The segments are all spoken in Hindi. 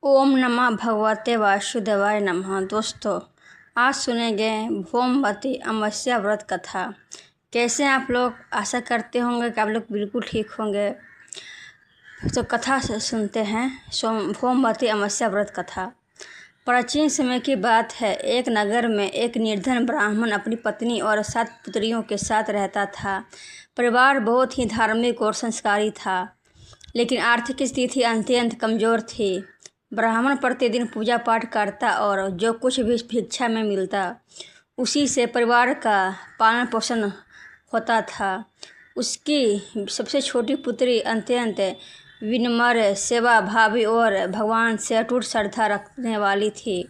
ओम नमः भगवते वासुदेवाय नमः। दोस्तों, आज सुनेंगे भोमवती अमावस्या व्रत कथा। कैसे आप लोग? आशा करते होंगे कि आप लोग बिल्कुल ठीक होंगे। तो कथा से सुनते हैं। भोमवती अमावस्या व्रत कथा। प्राचीन समय की बात है। एक नगर में एक निर्धन ब्राह्मण अपनी पत्नी और 7 पुत्रियों के साथ रहता था। परिवार बहुत ही धार्मिक और संस्कारी था, लेकिन आर्थिक स्थिति अत्यंत कमज़ोर थी। ब्राह्मण प्रतिदिन पूजा पाठ करता और जो कुछ भी भिक्षा में मिलता उसी से परिवार का पालन पोषण होता था। उसकी सबसे छोटी पुत्री अत्यंत विनम्र, सेवा भावी और भगवान से अटूट श्रद्धा रखने वाली थी।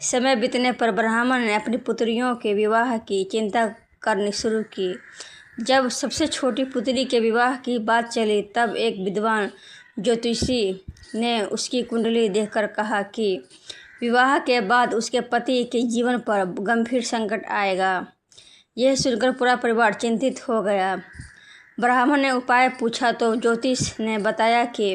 समय बीतने पर ब्राह्मण ने अपनी पुत्रियों के विवाह की चिंता करनी शुरू की। जब सबसे छोटी पुत्री के विवाह की बात चली, तब एक विद्वान ज्योतिषी ने उसकी कुंडली देखकर कहा कि विवाह के बाद उसके पति के जीवन पर गंभीर संकट आएगा। यह सुनकर पूरा परिवार चिंतित हो गया। ब्राह्मण ने उपाय पूछा तो ज्योतिष ने बताया कि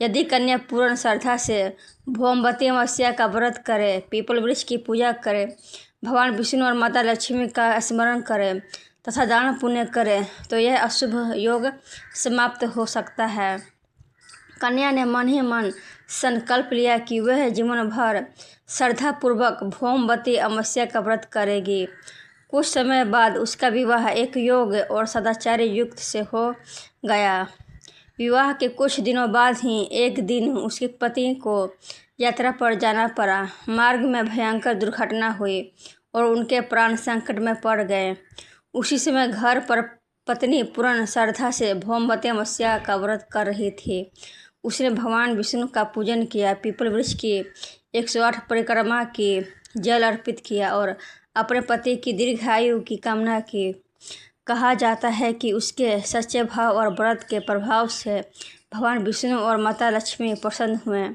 यदि कन्या पूर्ण श्रद्धा से भोमवती अमावस्या का व्रत करे, पीपल वृक्ष की पूजा करे, भगवान विष्णु और माता लक्ष्मी का स्मरण करे तथा दान पुण्य करे, तो यह अशुभ योग समाप्त हो सकता है। कन्या ने मन ही मन संकल्प लिया कि वह जीवन भर श्रद्धापूर्वक भोमवती अमावस्या का व्रत करेगी। कुछ समय बाद उसका विवाह एक योग्य और सदाचारी युक्त से हो गया। विवाह के कुछ दिनों बाद ही एक दिन उसके पति को यात्रा पर जाना पड़ा। मार्ग में भयंकर दुर्घटना हुई और उनके प्राण संकट में पड़ गए। उसी समय घर पर पत्नी पूर्ण श्रद्धा से भोमवती अमावस्या का व्रत कर रही थी। उसने भगवान विष्णु का पूजन किया, पीपल वृक्ष की 108 परिक्रमा की, जल अर्पित किया और अपने पति की दीर्घायु की कामना की। कहा जाता है कि उसके सच्चे भाव और व्रत के प्रभाव से भगवान विष्णु और माता लक्ष्मी प्रसन्न हुए।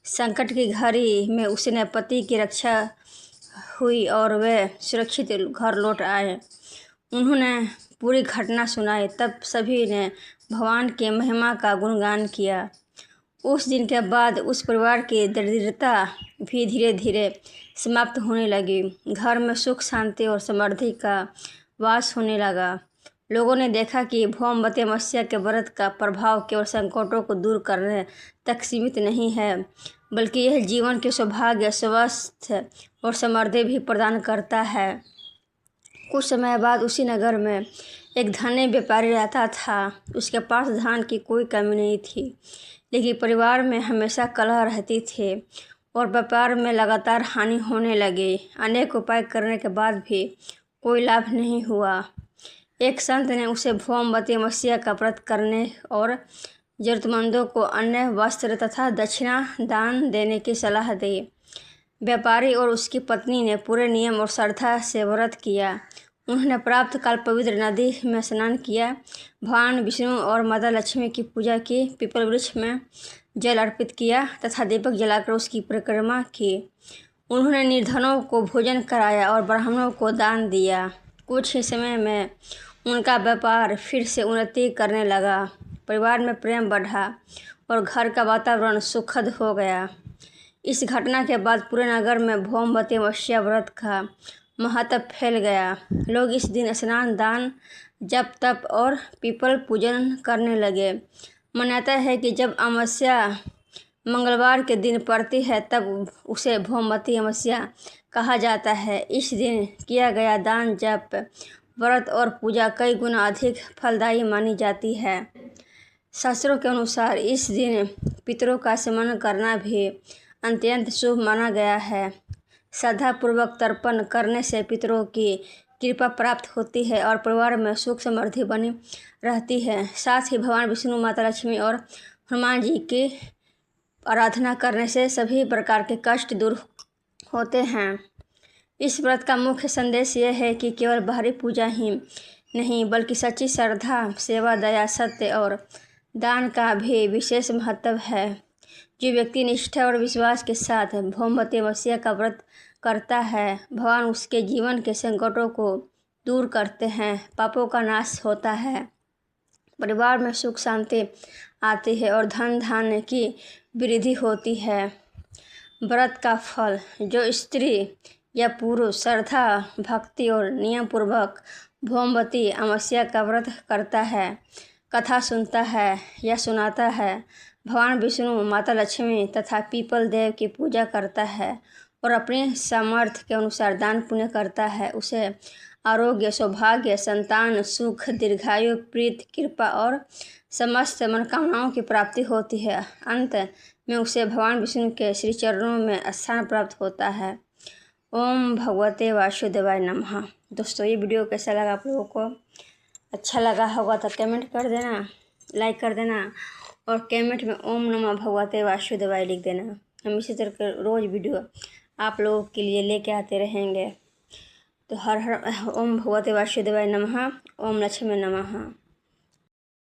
संकट की घड़ी में उसने पति की रक्षा हुई और वे सुरक्षित घर लौट आए। उन्होंने पूरी घटना सुनाई, तब सभी ने भगवान के महिमा का गुणगान किया। उस दिन के बाद उस परिवार की दरिद्रता भी धीरे धीरे समाप्त होने लगी। घर में सुख शांति और समृद्धि का वास होने लगा। लोगों ने देखा कि भोमवती अमावस्या के व्रत का प्रभाव केवल संकटों को दूर करने तक सीमित नहीं है, बल्कि यह जीवन के सौभाग्य, स्वास्थ्य और समृद्धि भी प्रदान करता है। कुछ समय बाद उसी नगर में एक धनी व्यापारी रहता था। उसके पास धन की कोई कमी नहीं थी, लेकिन परिवार में हमेशा कलह रहती थी और व्यापार में लगातार हानि होने लगी। अनेक उपाय करने के बाद भी कोई लाभ नहीं हुआ। एक संत ने उसे भोमवती अमावस्या का व्रत करने और जरूरतमंदों को अन्न, वस्त्र तथा दक्षिणा दान देने की सलाह दी। व्यापारी और उसकी पत्नी ने पूरे नियम और श्रद्धा से व्रत किया। उन्होंने प्राप्त काल पवित्र नदी में स्नान किया, भगवान विष्णु और माता लक्ष्मी की पूजा की, पीपल वृक्ष में जल अर्पित किया तथा दीपक जलाकर उसकी परिक्रमा की। उन्होंने निर्धनों को भोजन कराया और ब्राह्मणों को दान दिया। कुछ ही समय में उनका व्यापार फिर से उन्नति करने लगा। परिवार में प्रेम बढ़ा और घर का वातावरण सुखद हो गया। इस घटना के बाद पूरे नगर में भोमवती अमावस्या व्रत का महत्व फैल गया। लोग इस दिन स्नान, दान, जप, तप और पीपल पूजन करने लगे। मान्यता है कि जब अमावस्या मंगलवार के दिन पड़ती है, तब उसे भोमवती अमावस्या कहा जाता है। इस दिन किया गया दान, जप, व्रत और पूजा कई गुना अधिक फलदायी मानी जाती है। शास्त्रों के अनुसार इस दिन पितरों का स्मरण करना भी अत्यंत शुभ माना गया है। श्रद्धापूर्वक तर्पण करने से पितरों की कृपा प्राप्त होती है और परिवार में सुख समृद्धि बनी रहती है। साथ ही भगवान विष्णु, माता लक्ष्मी और हनुमान जी की आराधना करने से सभी प्रकार के कष्ट दूर होते हैं। इस व्रत का मुख्य संदेश यह है कि केवल बाहरी पूजा ही नहीं, बल्कि सच्ची श्रद्धा, सेवा, दया, सत्य और दान का भी विशेष महत्व है। जो व्यक्ति निष्ठा और विश्वास के साथ भोमवती अमावस्या का व्रत करता है, भगवान उसके जीवन के संकटों को दूर करते हैं, पापों का नाश होता है, परिवार में सुख शांति आती है और धन धान्य की वृद्धि होती है। व्रत का फल। जो स्त्री या पुरुष श्रद्धा, भक्ति और नियम पूर्वक भौमवती अमावस्या का व्रत करता है, कथा सुनता है या सुनाता है, भगवान विष्णु, माता लक्ष्मी तथा पीपल देव की पूजा करता है और अपने सामर्थ्य के अनुसार दान पुण्य करता है, उसे आरोग्य, सौभाग्य, संतान, सुख, दीर्घायु, प्रीति, कृपा और समस्त मनोकामनाओं की प्राप्ति होती है। अंत में उसे भगवान विष्णु के श्री चरणों में स्थान प्राप्त होता है। ओम भगवते वासुदेवाय नमः। दोस्तों, ये वीडियो कैसा लगा आप लोगों को? अच्छा लगा होगा तो कमेंट कर देना, लाइक कर देना और कमेंट में ओम नमः भगवते वासुदेवाय लिख देना। हम इसी तरह के रोज़ वीडियो आप लोगों के लिए लेके आते रहेंगे। तो हर हर ओम भगवते वासुदेवाय नमः, ओम लक्ष्मी नमः।